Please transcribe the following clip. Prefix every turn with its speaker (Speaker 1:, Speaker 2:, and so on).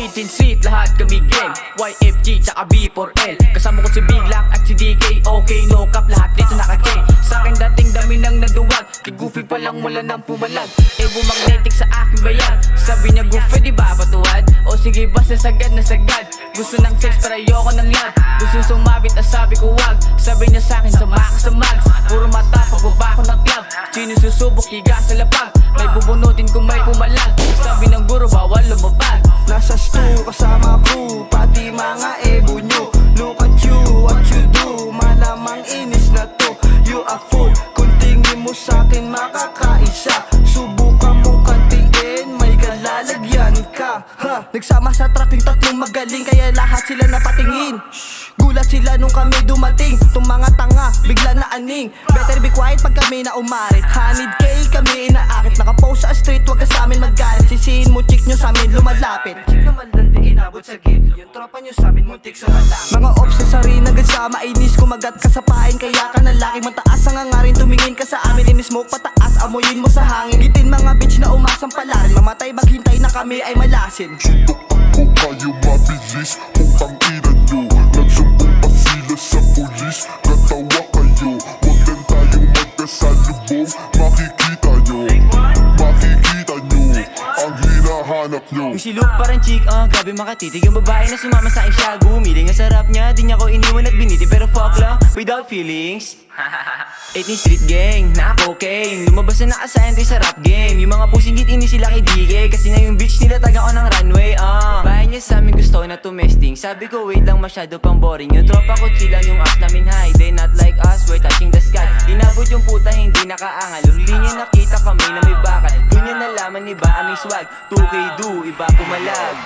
Speaker 1: 18 Street, lahat kami gang. YFG tsaka B4L, kasama ko si Big Lock at si DK. Okay, no cap, lahat dito naka-chain. Sa akin dating dami nang naduwag, kay Goofy pa lang wala nang pumalag. Magnetic sa aking bayan, sabi niya Goofy di ba patuwad? O sige basta sagad na sagad. Gusto ng sex pero ayoko ng love. Gusto sumabit at sabi ko wag. Sabi niya sa akin sama ka sa mags. Puro mata pagbaba ko ng club. Sino susubok higa sa lapag. May bubunutin kung may pumalag. Sabi ng guro bawal lumabag.
Speaker 2: Nasa stew kasama crew, pati mga ebo nyo. Look at you, what you do, malamang inis na to. You a fool, kung tingin mo sa'kin makakaisa. Subukan mong kantiin, may kalalagyan ka ha. Nagsama sa truck yung tatlong magaling, kaya lahat sila napatingin. Gulat sila nung kami dumating, tung mga tanga, bigla na aning. Better be quiet pag kami na umarit. 100K kami inaakit, nakapost sa street, wag ka sa amin magalit. Sisihin mo chick nyo sa amin lumalapit. Chick naman landi inabot sa gate, yung tropa nyo sa amin muntik sa malapit. Mga ops sa sarili nagsama, inis kumagat ka sa pain. Kaya ka na laki, mataas ang hangarin, tumingin ka sa amin. In-smoke pataas, amuyin mo sa hangin. Gitin mga bitch na umasang palarin, mamatay maghintay na kami ay malasin.
Speaker 3: Suntok ako kayo mabilis, putang ina nyo. Nagsumbong pa sila sa pulis, natawa kayo. Huwag din tayong magkasalubong, makikita nyo. Makikita nyo, ang hinahanap nyo.
Speaker 1: Yung si Luke parang chick, grabe makatitig. Yung babae na sumama sa akin siya, gumiling ang sarap niya. Di niya ko iniwan at biniti, pero fuck lang, without feelings. 18 Street Gang, naka-cocaine. Lumabas na naka-scientist sa rap game. Yung mga pusing ini sila kay DK, kasi nga yung bitch nila taga ko ng runway. Bahay niya sa amin gusto na tumesting. Sabi ko wait lang, masyado pang boring. Yung tropa ko chill lang, yung app namin high. They not like us, we're touching the sky. Inabot yung puta, hindi nakaangal. Huli niya nakita kami na may bakal. Doon niya nalaman iba aming swag. 2K do, iba pumalag.